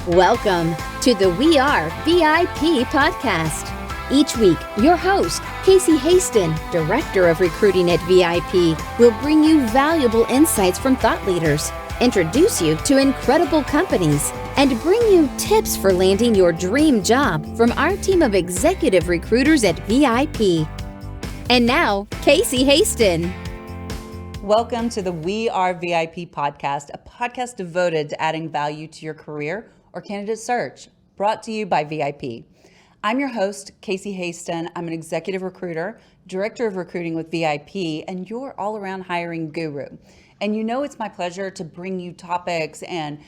Welcome to the We Are VIP podcast. Each week, your host, Casey Hasten, Director of Recruiting at VIP, will bring you valuable insights from thought leaders, introduce you to incredible companies, and bring you tips for landing your dream job from our team of executive recruiters at VIP. And now, Casey Hasten. Welcome to the We Are VIP podcast, a podcast devoted to adding value to your career or candidate search, brought to you by VIP. I'm your host, Casey Hasten. I'm an executive recruiter, director of recruiting with VIP, and your all-around hiring guru. And you know it's my pleasure to bring you topics and,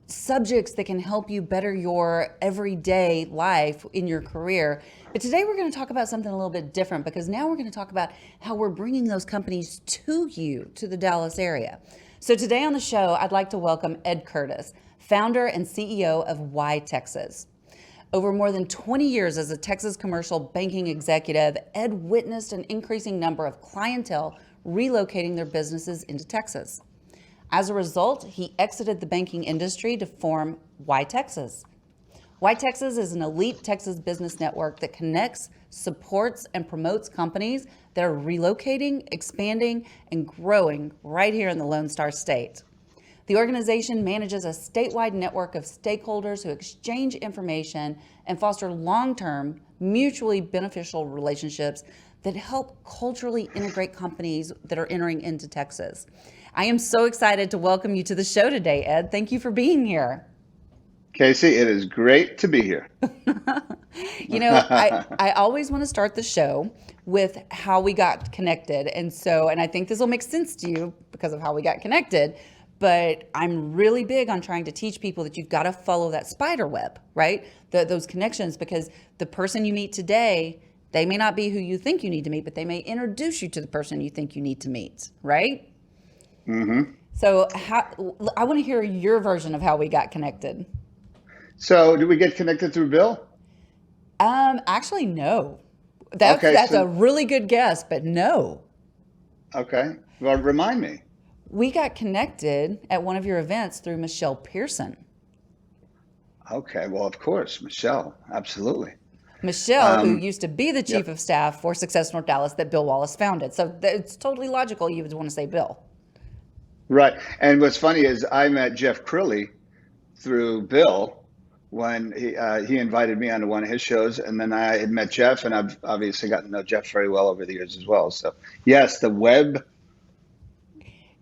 subjects that can help you better your everyday life in your career. But today we're going to talk about something a little bit different, because now we're going to talk about how we're bringing those companies to you, to the Dallas area. So today on the show, I'd like to welcome Ed Curtis, founder and CEO of YTexas. Over more than 20 years as a Texas commercial banking executive, Ed witnessed an increasing number of clientele relocating their businesses into Texas. As a result, he exited the banking industry to form YTexas. YTexas is an elite Texas business network that connects, supports, and promotes companies that are relocating, expanding, and growing right here in the Lone Star State. The organization manages a statewide network of stakeholders who exchange information and foster long-term, mutually beneficial relationships that help culturally integrate companies that are entering into Texas. I am so excited to welcome you to the show today, Ed. Thank you for being here. Casey, it is great to be here. I always want to start the show with how we got connected. And I think this will make sense to you because of how we got connected. But I'm really big on trying to teach people that you've got to follow that spider web, right? Those connections, because the person you meet today, they may not be who you think you need to meet, but they may introduce you to the person you think you need to meet, right? Mm-hmm. So I want to hear your version of how we got connected. So did we get connected through Bill? Actually, no. That's a really good guess, but no. Okay. Well, remind me. We got connected at one of your events through Michelle Pearson. Okay. Well, of course, Michelle. Absolutely. Michelle, who used to be the chief of staff for Success North Dallas that Bill Wallace founded. So it's totally logical you would want to say Bill. Right. And what's funny is I met Jeff Crilly through Bill when he invited me onto one of his shows. And then I had met Jeff, and I've obviously gotten to know Jeff very well over the years as well. So yes, the web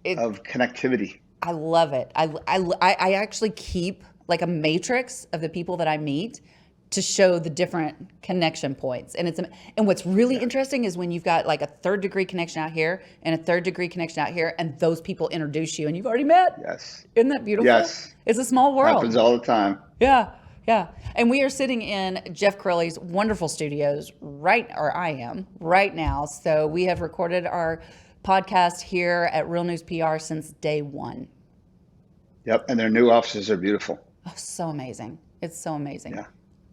of connectivity. I love it. I actually keep like a matrix of the people that I meet to show the different connection points. And what's really interesting is when you've got like a third degree connection out here and a third degree connection out here, and those people introduce you and you've already met. Yes. Isn't that beautiful? Yes. It's a small world. Happens all the time. Yeah. Yeah. And we are sitting in Jeff Crilly's wonderful studios I am right now. So we have recorded our podcast here at Real News PR since day one. Yep. And their new offices are beautiful. Oh, so amazing. It's so amazing. Yeah.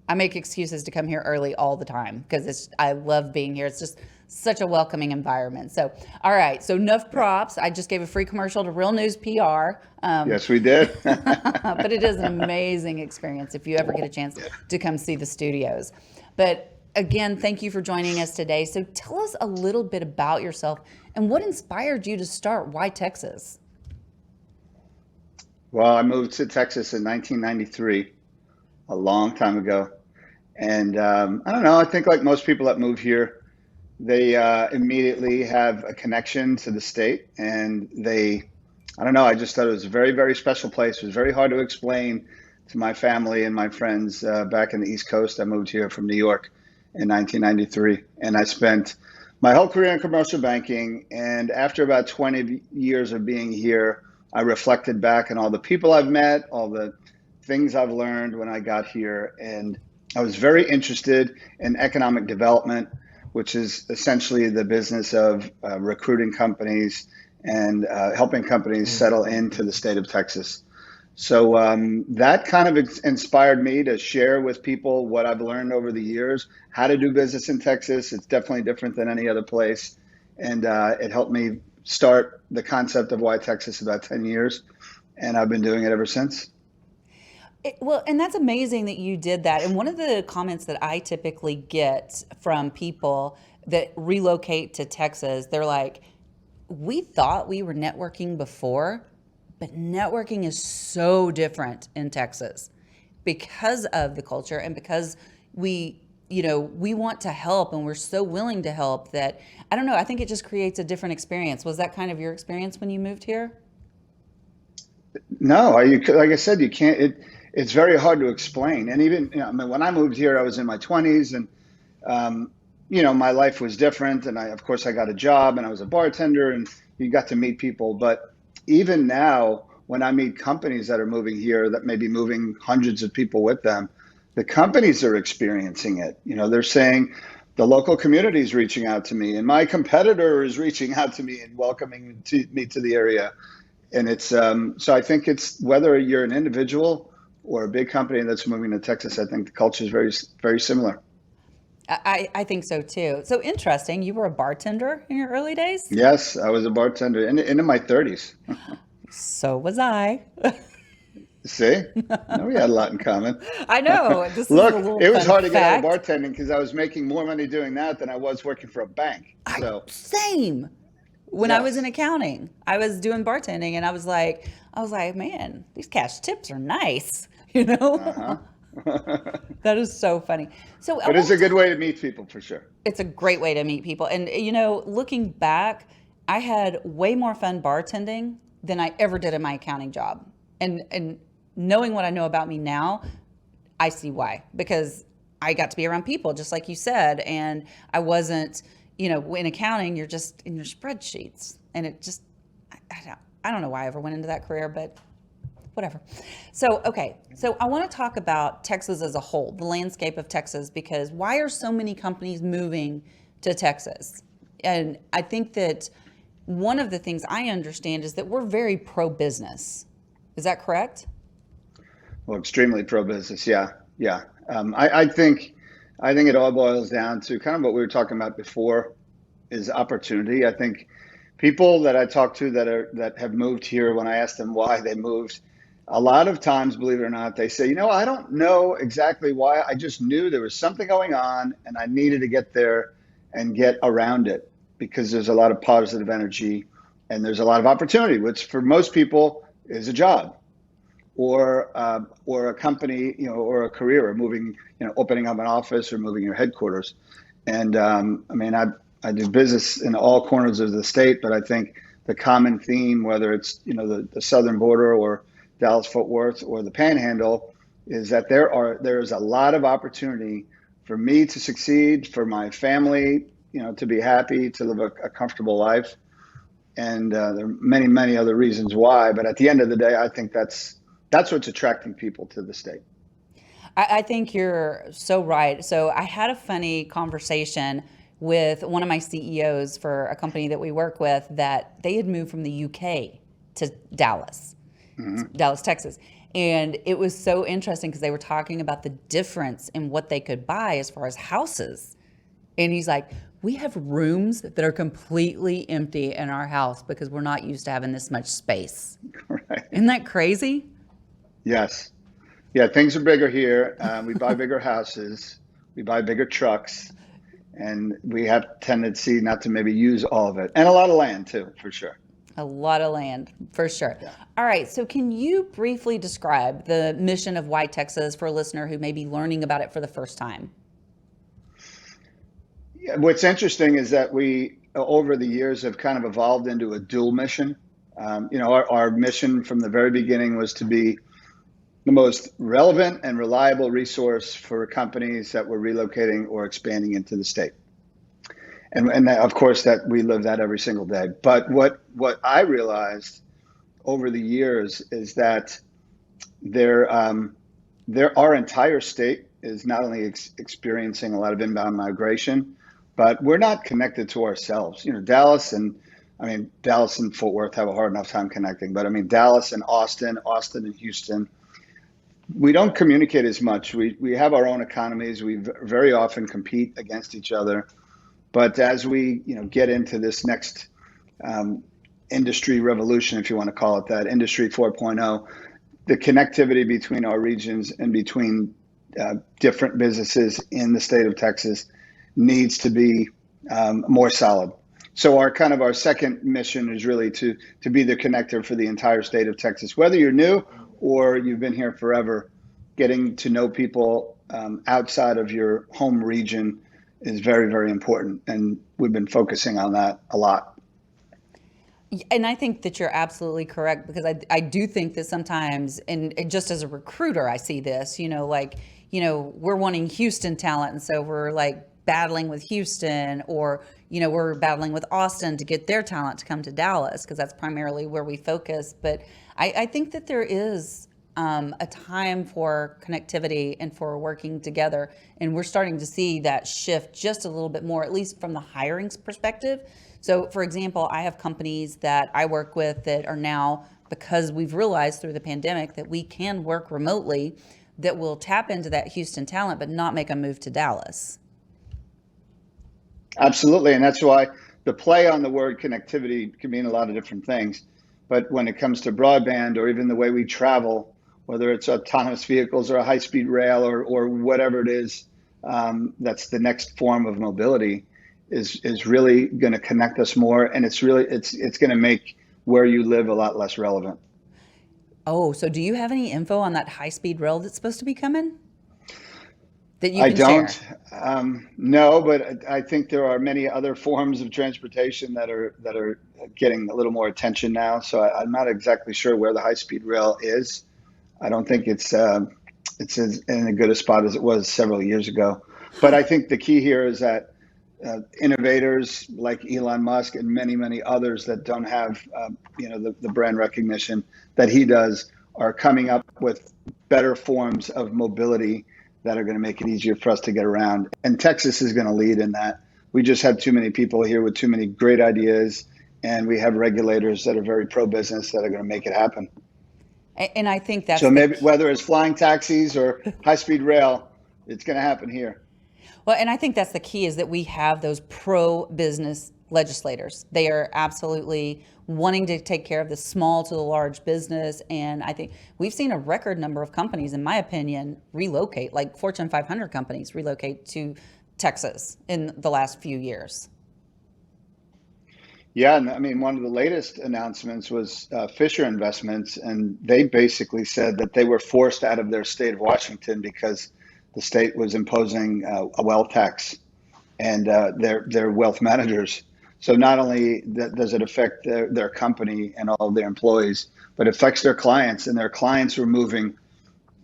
I make excuses to come here early all the time because I love being here. It's just such a welcoming environment. So, all right. So enough props. I just gave a free commercial to Real News PR. Yes, we did. But it is an amazing experience if you ever get a chance to come see the studios. But again, thank you for joining us today. So tell us a little bit about yourself and what inspired you to start YTexas. Well, I moved to Texas in 1993, a long time ago. And I don't know, I think like most people that move here, they immediately have a connection to the state. And I just thought it was a very, very special place. It was very hard to explain to my family and my friends back in the East Coast. I moved here from New York in 1993. And I spent my whole career in commercial banking. And after about 20 years of being here, I reflected back on all the people I've met, all the things I've learned when I got here. And I was very interested in economic development, which is essentially the business of recruiting companies and helping companies settle into the state of Texas. So that kind of inspired me to share with people what I've learned over the years, how to do business in Texas. It's definitely different than any other place. And it helped me start the concept of YTexas about 10 years, and I've been doing it ever since. Well, and that's amazing that you did that. And one of the comments that I typically get from people that relocate to Texas, they're like, we thought we were networking before, but networking is so different in Texas because of the culture and because we want to help and we're so willing to help that, I don't know, I think it just creates a different experience. Was that kind of your experience when you moved here? No, like I said, you can't. It's very hard to explain. And even I mean, when I moved here, I was in my 20s, and um, my life was different. And of course, I got a job, and I was a bartender, and you got to meet people. But even now, when I meet companies that are moving here, that may be moving hundreds of people with them, the companies are experiencing it. They're saying the local community is reaching out to me, and my competitor is reaching out to me and welcoming me to the area. And it's so I think it's whether you're an individual or a big company that's moving to Texas, I think the culture is very, very similar. I think so too. So interesting. You were a bartender in your early days? Yes, I was a bartender in my 30s. So was I. See? No, we had a lot in common. I know. This is Look, a little it was fun hard to get out fact. of bartending because I was making more money doing that than I was working for a bank. So, Same. When I was yes. in accounting, I was doing bartending and I was like, man, these cash tips are nice, Uh-huh. That is so funny. So I But it's want a to good way to meet people for sure. It's a great way to meet people. And, looking back, I had way more fun bartending than I ever did in my accounting job. And knowing what I know about me now, I see why. Because I got to be around people, just like you said. And I wasn't, in accounting, you're just in your spreadsheets. And it just, I don't know why I ever went into that career, but whatever. So, okay. So I want to talk about Texas as a whole, the landscape of Texas, because why are so many companies moving to Texas? And I think that one of the things I understand is that we're very pro-business. Is that correct? Well, extremely pro-business. Yeah, yeah. I think it all boils down to kind of what we were talking about before, is opportunity. I think people that I talk to that have moved here, when I ask them why they moved, a lot of times, believe it or not, they say, I don't know exactly why. I just knew there was something going on and I needed to get there and get around it because there's a lot of positive energy and there's a lot of opportunity, which for most people is a job or a company, or a career, or moving, opening up an office or moving your headquarters. And I mean, I do business in all corners of the state, but I think the common theme, whether it's the southern border or Dallas Fort Worth or the Panhandle, is that there is a lot of opportunity for me to succeed, for my family, to be happy, to live a comfortable life. And there are many, many other reasons why. But at the end of the day, I think that's what's attracting people to the state. I think you're so right. So I had a funny conversation with one of my CEOs for a company that we work with that they had moved from the UK to Dallas, Dallas, Texas. And it was so interesting because they were talking about the difference in what they could buy as far as houses. And he's like, we have rooms that are completely empty in our house because we're not used to having this much space. Right. Isn't that crazy? Yes. Yeah, things are bigger here. We buy bigger houses. We buy bigger trucks. And we have tendency not to maybe use all of it. And a lot of land, too, for sure. A lot of land, for sure. Yeah. All right, so can you briefly describe the mission of YTexas for a listener who may be learning about it for the first time? Yeah, what's interesting is that we, over the years, have kind of evolved into a dual mission. Our mission from the very beginning was to be the most relevant and reliable resource for companies that were relocating or expanding into the state. And of course, that we live that every single day. But what I realized over the years is that our entire state is not only experiencing a lot of inbound migration, but we're not connected to ourselves. Dallas and Fort Worth have a hard enough time connecting, but I mean, Dallas and Austin and Houston, we don't communicate as much. We have our own economies. We very often compete against each other. But as we get into this next industry revolution, if you want to call it that, industry 4.0, the connectivity between our regions and between different businesses in the state of Texas needs to be more solid. So our second mission is really to be the connector for the entire state of Texas. Whether you're new or you've been here forever, getting to know people outside of your home region is very, very important. And we've been focusing on that a lot. And I think that you're absolutely correct, because I do think that sometimes, and just as a recruiter, I see this, we're wanting Houston talent. And so we're like battling with Houston, or, we're battling with Austin to get their talent to come to Dallas, because that's primarily where we focus. But I think that there is a time for connectivity and for working together. And we're starting to see that shift just a little bit more, at least from the hiring perspective. So, for example, I have companies that I work with that are now, because we've realized through the pandemic that we can work remotely, that will tap into that Houston talent, but not make a move to Dallas. Absolutely. And that's why the play on the word connectivity can mean a lot of different things. But when it comes to broadband, or even the way we travel, whether it's autonomous vehicles or a high-speed rail or whatever it is, that's the next form of mobility, is really going to connect us more, and it's going to make where you live a lot less relevant. Oh, so do you have any info on that high-speed rail that's supposed to be coming that you can don't share? No, but I think there are many other forms of transportation that are getting a little more attention now. So I'm not exactly sure where the high-speed rail is. I don't think it's in a good a spot as it was several years ago. But I think the key here is that innovators like Elon Musk and many, many others that don't have the brand recognition that he does are coming up with better forms of mobility that are going to make it easier for us to get around. And Texas is going to lead in that. We just have too many people here with too many great ideas, and we have regulators that are very pro-business that are going to make it happen. And I think that's so maybe whether it's flying taxis or high-speed rail, it's going to happen here. Well, and I think that's the key, is that we have those pro-business legislators. They are absolutely wanting to take care of the small to the large business. And I think we've seen a record number of companies, in my opinion, relocate, like Fortune 500 companies relocate to Texas in the last few years. Yeah, and I mean, one of the latest announcements was Fisher Investments, and they basically said that they were forced out of their state of Washington because the state was imposing a wealth tax, and their wealth managers. So not only does it affect their company and all of their employees, but it affects their clients, and their clients were moving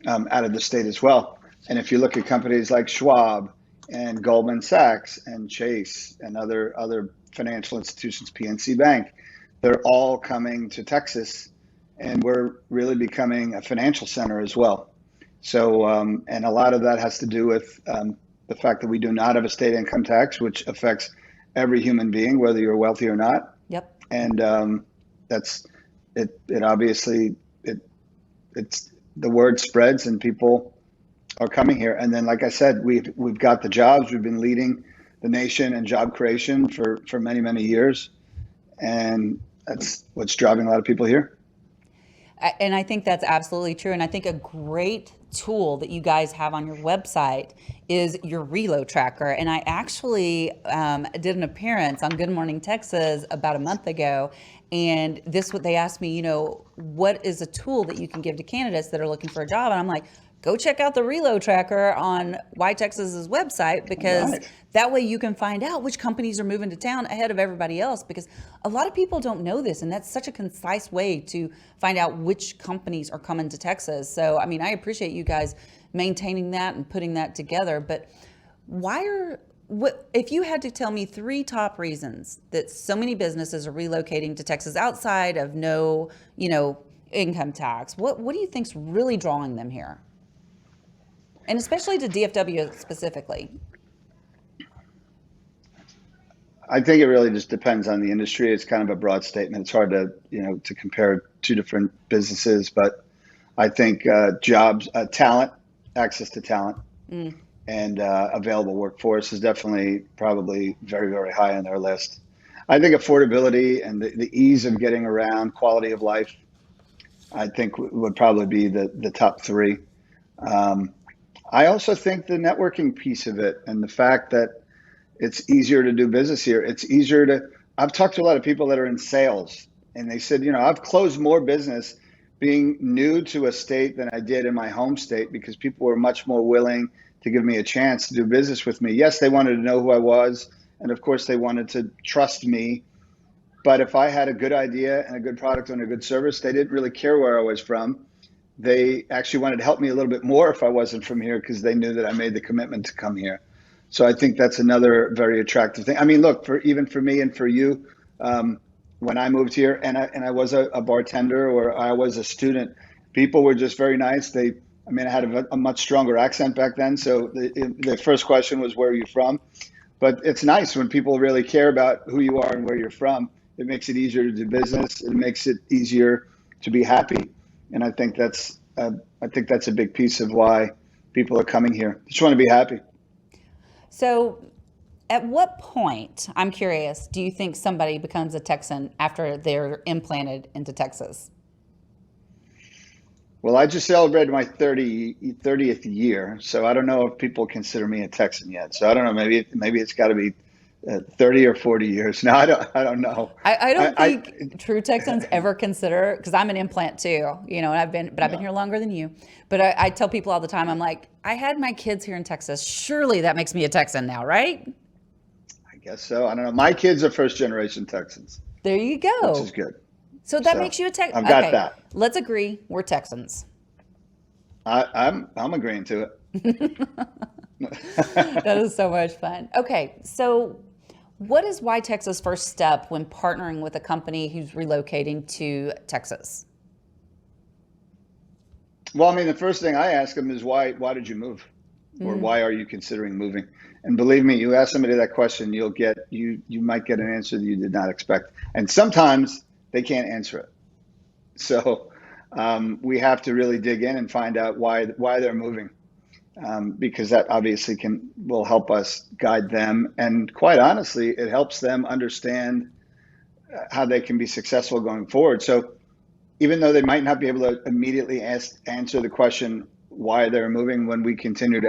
out of the state as well. And if you look at companies like Schwab and Goldman Sachs and Chase and other financial institutions, PNC Bank, they're all coming to Texas, and we're really becoming a financial center as well. So, and a lot of that has to do with the fact that we do not have a state income tax, which affects every human being, whether you're wealthy or not. Yep. And that's it. It obviously it's the word spreads, and people are coming here. And then, like I said, we've got the jobs. We've been leading the nation in job creation for many, many years, and that's what's driving a lot of people here. And I think that's absolutely true. And I think a great tool that you guys have on your website is your reload tracker. And I actually did an appearance on Good Morning Texas about a month ago. And they asked me, what is a tool that you can give to candidates that are looking for a job? And I'm like, go check out the reload tracker on YTexas's website, because that way you can find out which companies are moving to town ahead of everybody else, because a lot of people don't know this, and that's such a concise way to find out which companies are coming to Texas. So, I mean, I appreciate you guys maintaining that and putting that together, but if you had to tell me 3 top reasons that so many businesses are relocating to Texas outside of no, income tax, what do you think's really drawing them here? And especially to DFW specifically. I think it really just depends on the industry. It's kind of a broad statement. It's hard to compare 2 different businesses, but I think jobs, talent, access to talent, and available workforce is definitely probably very, very high on their list. I think affordability and the ease of getting around, quality of life, I think would probably be the top three. Um, I also think the networking piece of it and the fact that it's easier to do business here. It's easier to, I've talked to a lot of people that are in sales, and they said, I've closed more business being new to a state than I did in my home state because people were much more willing to give me a chance to do business with me. Yes, they wanted to know who I was, and of course they wanted to trust me. But if I had a good idea and a good product and a good service, they didn't really care where I was from. They actually wanted to help me a little bit more if I wasn't from here because they knew that I made the commitment to come here. So I think that's another very attractive thing. I mean, look, even for me and for you, when I moved here and I was a bartender or I was a student, people were just very nice. I had a much stronger accent back then. So the first question was, where are you from? But it's nice when people really care about who you are and where you're from. It makes it easier to do business. It makes it easier to be happy. And I think that's a big piece of why people are coming here. Just want to be happy. So, at what point, I'm curious, do you think somebody becomes a Texan after they're implanted into Texas? Well, I just celebrated my 30th year, so I don't know if people consider me a Texan yet. So I don't know. Maybe it's got to be 30 or 40 years. No, I don't know. I don't think true Texans ever consider, because I'm an implant too, and I've been here longer than you. But I tell people all the time, I'm like, I had my kids here in Texas. Surely that makes me a Texan now, right? I guess so. I don't know. My kids are first generation Texans. There you go. Which is good. So that makes you a Texan. I've got that. Let's agree we're Texans. I'm agreeing to it. That is so much fun. Okay, so what is YTexas' first step when partnering with a company who's relocating to Texas? Well, I mean, the first thing I ask them is why did you move? Or why are you considering moving? And believe me, you ask somebody that question, you might get an answer that you did not expect. And sometimes they can't answer it. So we have to really dig in and find out why they're moving. Because that obviously will help us guide them. And quite honestly, it helps them understand how they can be successful going forward. So even though they might not be able to immediately answer the question why they're moving, when we continue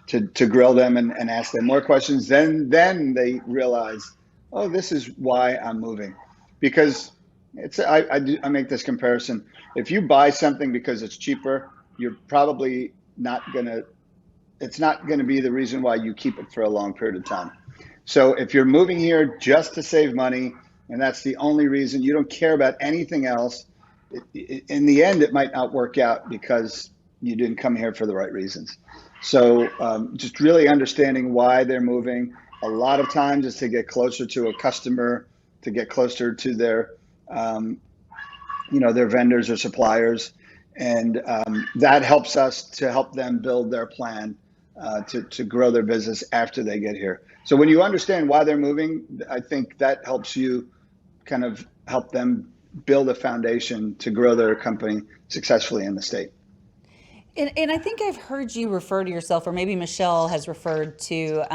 to grill them and ask them more questions, then they realize, oh, this is why I'm moving. Because I make this comparison. If you buy something because it's cheaper, you're probably it's not going to be the reason why you keep it for a long period of time. So if you're moving here just to save money, and that's the only reason, you don't care about anything else, in the end, it might not work out because you didn't come here for the right reasons. So just really understanding why they're moving. A lot of times is to get closer to a customer, to get closer to their vendors or suppliers. And that helps us to help them build their plan to grow their business after they get here. So when you understand why they're moving, I think that helps you kind of help them build a foundation to grow their company successfully in the state. And I think I've heard you refer to yourself, or maybe Michelle has referred to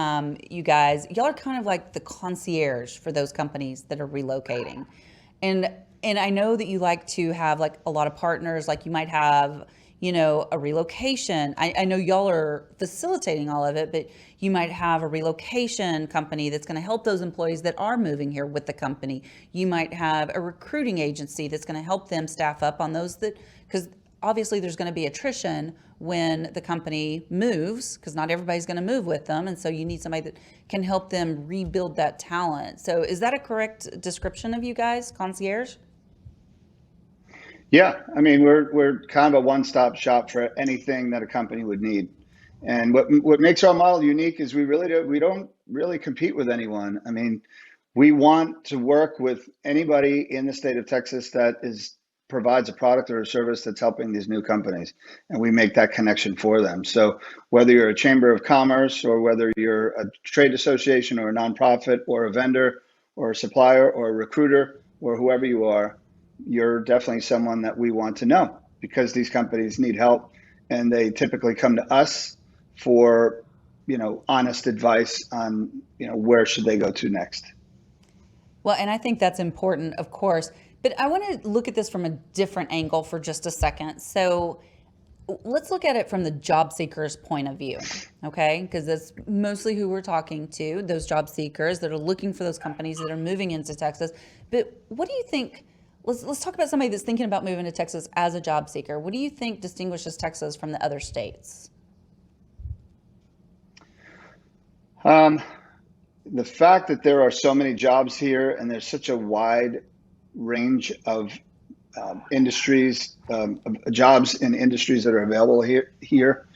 you guys. Y'all are kind of like the concierge for those companies that are relocating. And I know that you like to have like a lot of partners, like you might have, a relocation. I know y'all are facilitating all of it, but you might have a relocation company that's going to help those employees that are moving here with the company. You might have a recruiting agency that's going to help them staff up on those because obviously there's going to be attrition when the company moves, because not everybody's going to move with them. And so you need somebody that can help them rebuild that talent. So is that a correct description of you guys, concierge? Yeah, I mean, we're kind of a one-stop shop for anything that a company would need. And what makes our model unique is we don't really compete with anyone. I mean, we want to work with anybody in the state of Texas that provides a product or a service that's helping these new companies, and we make that connection for them. So whether you're a chamber of commerce or whether you're a trade association or a nonprofit or a vendor or a supplier or a recruiter or whoever you are, you're definitely someone that we want to know, because these companies need help and they typically come to us for, honest advice on, where should they go to next. Well, and I think that's important, of course. But I want to look at this from a different angle for just a second. So let's look at it from the job seeker's point of view, okay? Because that's mostly who we're talking to, those job seekers that are looking for those companies that are moving into Texas. But what do you think? Let's talk about somebody that's thinking about moving to Texas as a job seeker. What do you think distinguishes Texas from the other states? The fact that there are so many jobs here and there's such a wide range of industries, jobs in industries that are available here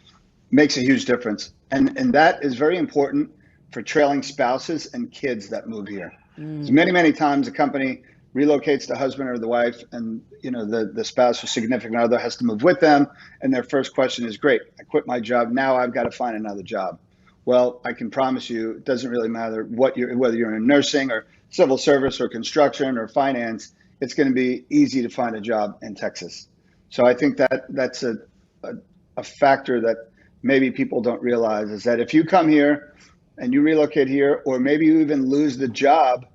makes a huge difference. And that is very important for trailing spouses and kids that move here. Because many times a company relocates the husband or the wife, and the spouse or significant other has to move with them. And their first question is, great, I quit my job. Now I've got to find another job. Well, I can promise you, it doesn't really matter whether you're in nursing or civil service or construction or finance, it's going to be easy to find a job in Texas. So I think that's a factor that maybe people don't realize, is that if you come here and you relocate here, or maybe you even lose the job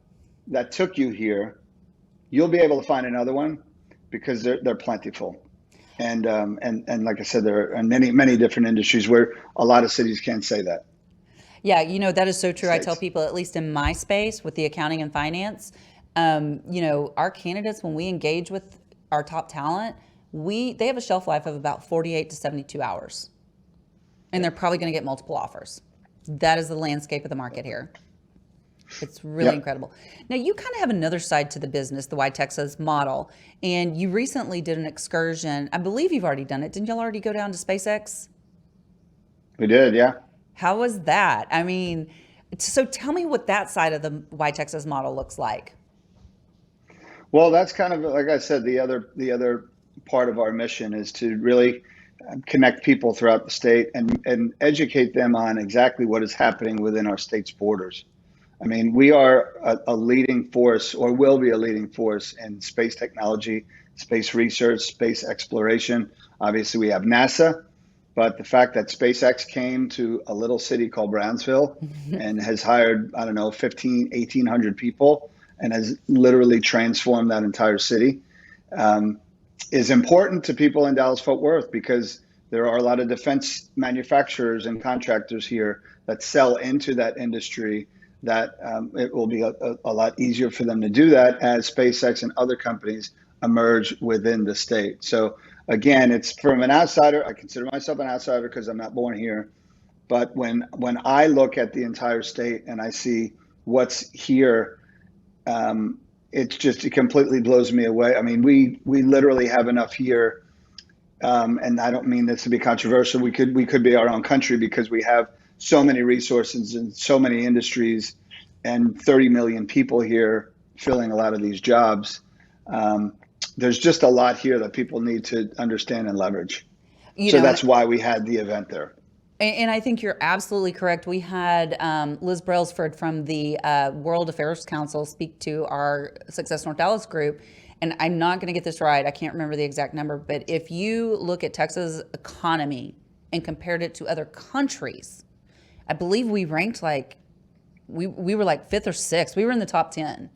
that took you here, you'll be able to find another one because they're plentiful. And like I said, there are many different industries where a lot of cities can't say that. Yeah, that is so true. States. I tell people, at least in my space with the accounting and finance, our candidates, when we engage with our top talent, they have a shelf life of about 48 to 72 hours. And they're probably going to get multiple offers. That is the landscape of the market here. It's really incredible. Now, you kind of have another side to the business, the YTexas model. And you recently did an excursion. I believe you've already done it. Didn't y'all already go down to SpaceX? We did, yeah. How was that? I mean, so tell me what that side of the YTexas model looks like. Well, that's kind of, like I said, the other part of our mission is to really connect people throughout the state and educate them on exactly what is happening within our state's borders. I mean, we are a leading force, or will be a leading force, in space technology, space research, space exploration. Obviously, we have NASA. But the fact that SpaceX came to a little city called Brownsville and has hired, 1,800 people and has literally transformed that entire city is important to people in Dallas-Fort Worth, because there are a lot of defense manufacturers and contractors here that sell into that industry, that it will be a lot easier for them to do that as SpaceX and other companies emerge within the state. So again, it's from an outsider. I consider myself an outsider because I'm not born here. But when I look at the entire state and I see what's here, it completely blows me away. I mean, we literally have enough here, and I don't mean this to be controversial. We could be our own country because we have so many resources and so many industries, and 30 million people here filling a lot of these jobs. There's just a lot here that people need to understand and leverage. That's why we had the event there. And I think you're absolutely correct. We had Liz Brailsford from the World Affairs Council speak to our Success North Dallas group. And I'm not going to get this right. I can't remember the exact number. But if you look at Texas' economy and compared it to other countries, I believe we ranked we were like 5th or 6th. We were in the top 10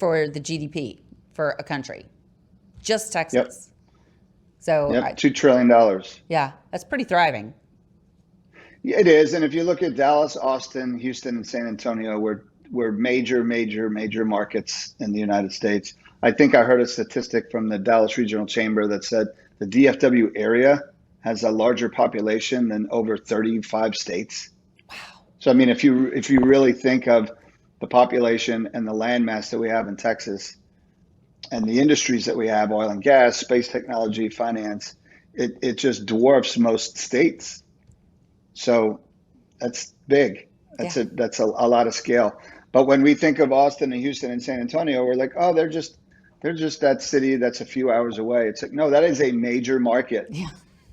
for the GDP for a country, just Texas. Yep. So $2 trillion. Yeah, that's pretty thriving. Yeah, it is. And if you look at Dallas, Austin, Houston, and San Antonio, we're major markets in the United States. I think I heard a statistic from the Dallas Regional Chamber that said the DFW area has a larger population than over 35 states. Wow. So I mean, if you really think of the population and the landmass that we have in Texas, and the industries that we have, oil and gas, space technology, finance, it just dwarfs most states. So that's big. That's a lot of scale. But when we think of Austin and Houston and San Antonio, we're like, oh, they're just that city that's a few hours away. It's like, no, that is a major market. Yeah.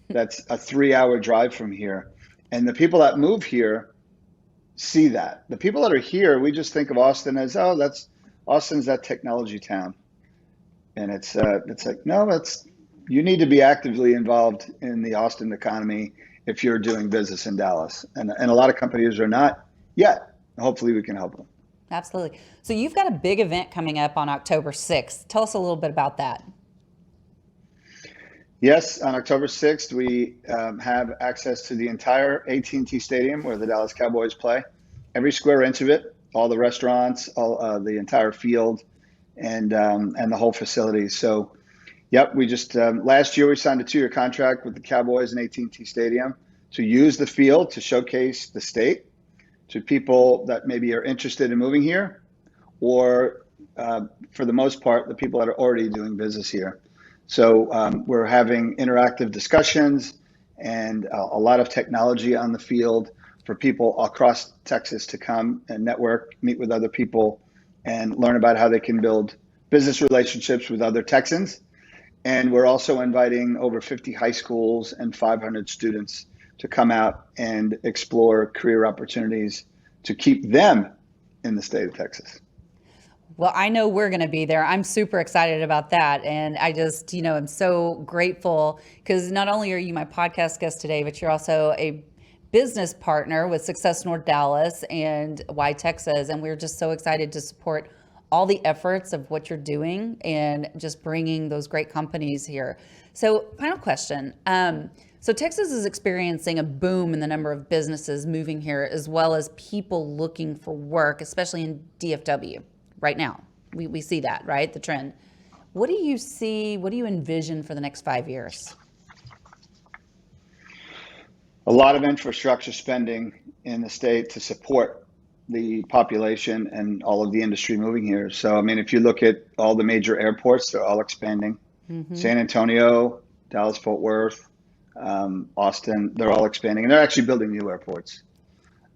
That's a 3-hour drive from here. And the people that move here see that. The people that are here, we just think of Austin as, oh, Austin's that technology town. And it's like, no, you need to be actively involved in the Austin economy if you're doing business in Dallas. And a lot of companies are not yet. Hopefully we can help them. Absolutely. So you've got a big event coming up on October 6th. Tell us a little bit about that. Yes, on October 6th, we have access to the entire AT&T Stadium where the Dallas Cowboys play. Every square inch of it, all the restaurants, all the entire field, and the whole facility. So, yep, we just last year we signed a 2-year contract with the Cowboys and AT&T Stadium to use the field to showcase the state to people that maybe are interested in moving here, or for the most part, the people that are already doing business here. So we're having interactive discussions and a lot of technology on the field for people across Texas to come and network, meet with other people, and learn about how they can build business relationships with other Texans. And we're also inviting over 50 high schools and 500 students to come out and explore career opportunities to keep them in the state of Texas. Well, I know we're going to be there. I'm super excited about that. And I just, I'm so grateful because not only are you my podcast guest today, but you're also a business partner with Success North Dallas and YTexas. And we're just so excited to support all the efforts of what you're doing and just bringing those great companies here. So final question. So Texas is experiencing a boom in the number of businesses moving here, as well as people looking for work, especially in DFW right now. We see that, right? The trend. What do you see? What do you envision for the next 5 years? A lot of infrastructure spending in the state to support the population and all of the industry moving here. So, I mean, if you look at all the major airports, they're all expanding. San Antonio, Dallas, Fort Worth, Austin, they're all expanding, and they're actually building new airports.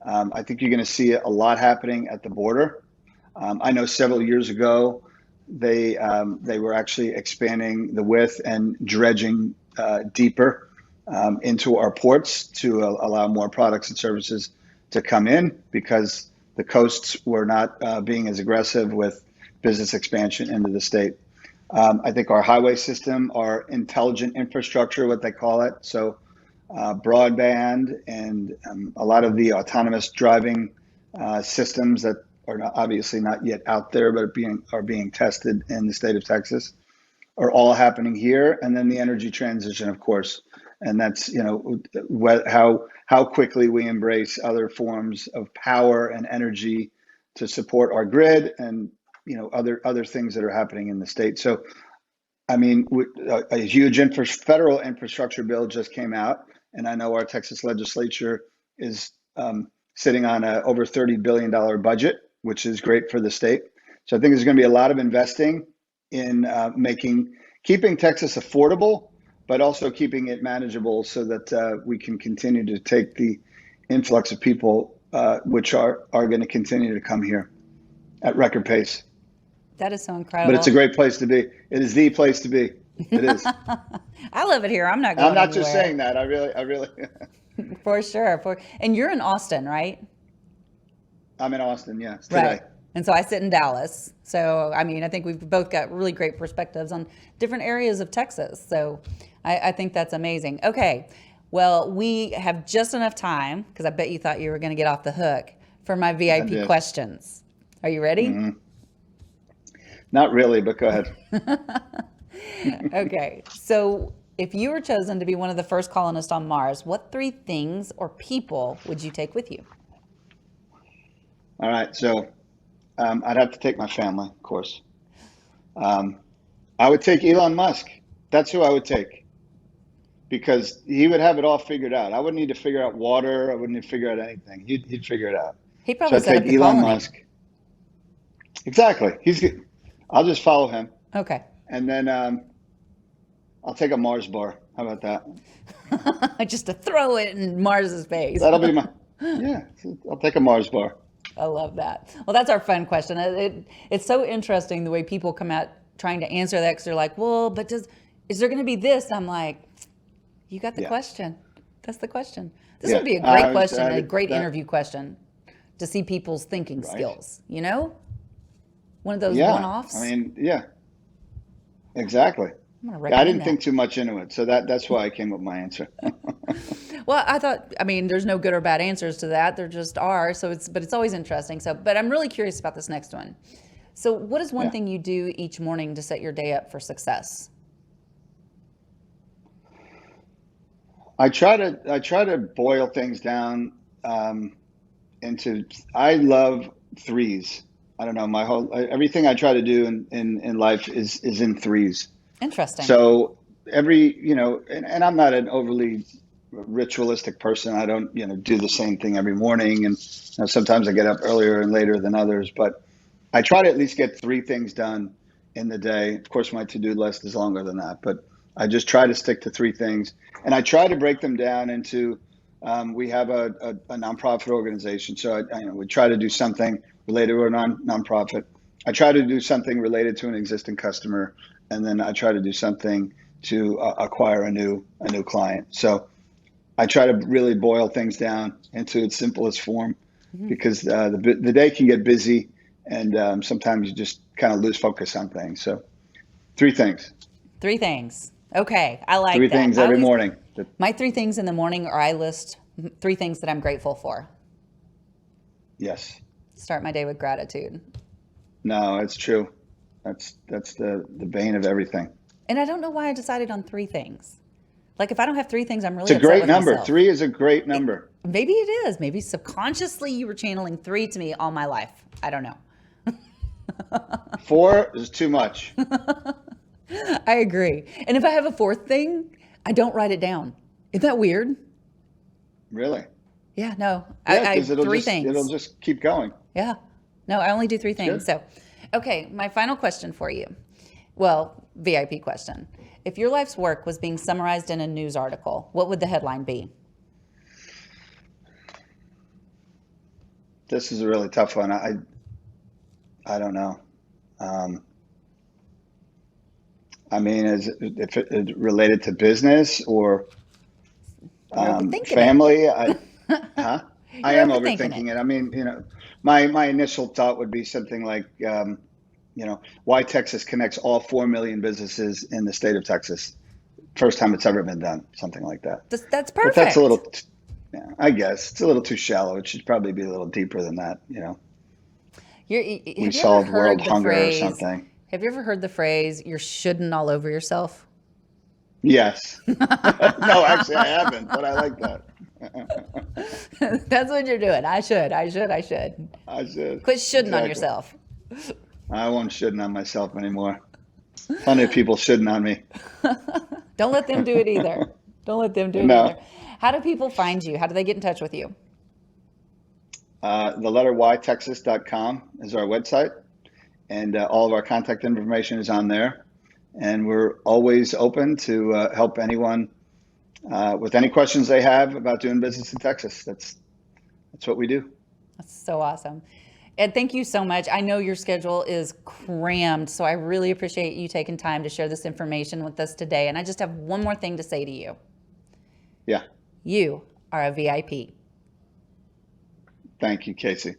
I think you're going to see a lot happening at the border. I know several years ago, they were actually expanding the width and dredging deeper into our ports to allow more products and services to come in because the coasts were not being as aggressive with business expansion into the state. I think our highway system, our intelligent infrastructure, what they call it, so broadband and a lot of the autonomous driving systems that are obviously not yet out there, but are being tested in the state of Texas, are all happening here. And then the energy transition, of course, and that's how quickly we embrace other forms of power and energy to support our grid and other things that are happening in the state. So, I mean, a huge federal infrastructure bill just came out, and I know our Texas legislature is sitting on a over $30 billion budget, which is great for the state. So I think there's going to be a lot of investing in keeping Texas affordable, but also keeping it manageable so that we can continue to take the influx of people, which are going to continue to come here at record pace. That is so incredible. But it's a great place to be. It is the place to be. It is. I love it here. I'm not going I'm not anywhere. just saying that. I really. For sure. And you're in Austin, right? I'm in Austin, yes, today. Right. And so I sit in Dallas. So, I mean, I think we've both got really great perspectives on different areas of Texas. So I think that's amazing. Okay. Well, we have just enough time, because I bet you thought you were going to get off the hook, for my VIP questions. Are you ready? Mm-hmm. Not really, but go ahead. Okay. So if you were chosen to be one of the first colonists on Mars, what 3 things or people would you take with you? All right. So I'd have to take my family, of course. I would take Elon Musk. That's who I would take, because he would have it all figured out. I wouldn't need to figure out water. I wouldn't need to figure out anything. He'd figure it out. He probably set up the Elon colony. Musk. Exactly. I'll just follow him. Okay. And then I'll take a Mars bar. How about that? Just to throw it in Mars's face. That'll be I'll take a Mars bar. I love that. Well, that's our fun question. It's so interesting the way people come out trying to answer that, because they're like, well, but is there going to be this? I'm like, you got the question. That's the question. This would be a great question, a great interview question to see people's thinking skills, One of those one-offs. I mean, exactly. I didn't think too much into it, so that's why I came with my answer. Well, I mean, there's no good or bad answers to that. There just are. But it's always interesting. But I'm really curious about this next one. So what is one thing you do each morning to set your day up for success? I try to boil things down into. I love threes. I don't know, everything I try to do in life is in threes. Interesting. So and I'm not an overly ritualistic person. I don't do the same thing every morning, and sometimes I get up earlier and later than others, but I try to at least get 3 things done in the day. Of course, my to-do list is longer than that, but I just try to stick to 3 things, and I try to break them down into. We have a nonprofit organization, so we try to do something related to a nonprofit. I try to do something related to an existing customer, and then I try to do something to acquire a new client. So I try to really boil things down into its simplest form, because the day can get busy, and sometimes you just kind of lose focus on things. So 3 things. 3 things. Okay, I like 3 that. things every morning. My 3 things in the morning are I list 3 things that I'm grateful for. Yes. Start my day with gratitude. No, it's true. That's the bane of everything. And I don't know why I decided on 3 things. Like if I don't have 3 things, I'm really It's a upset great with number. myself. 3 is a great number. Maybe it is. Maybe subconsciously you were channeling 3 to me all my life. I don't know. 4 is too much. I agree. And if I have a 4th thing, I don't write it down. Isn't that weird? Really? Yeah, no. Yeah, I 'cause things. it'll just keep going. Yeah. No, I only do 3 things. Good. So, okay, my final question for you. Well, VIP question. If your life's work was being summarized in a news article, what would the headline be? This is a really tough one. I don't know. I mean, if it related to business or family, I am overthinking it. I mean, my initial thought would be something like, YTexas connects all 4 million businesses in the state of Texas. First time it's ever been done, something like that. That's perfect. But that's a little, I guess it's a little too shallow. It should probably be a little deeper than that. We solved world hunger or something. Have you ever heard the phrase, you're shoulding all over yourself? Yes. No, actually I haven't, but I like that. That's what you're doing. I should. Quit shoulding on yourself. I won't shouldn't on myself anymore. Plenty of people shouldn't on me. Don't let them do it either. Either. How do people find you? How do they get in touch with you? The letter YTexas.com is our website, and all of our contact information is on there. And we're always open to help anyone with any questions they have about doing business in Texas. That's what we do. That's so awesome. Ed, thank you so much. I know your schedule is crammed, so I really appreciate you taking time to share this information with us today. And I just have one more thing to say to you. Yeah. You are a VIP. Thank you, Casey.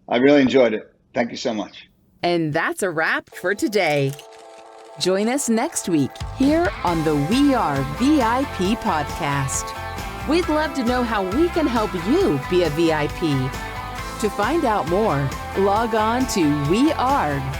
I really enjoyed it. Thank you so much. And that's a wrap for today. Join us next week here on the We Are VIP podcast. We'd love to know how we can help you be a VIP. To find out more, log on to wearevip.com.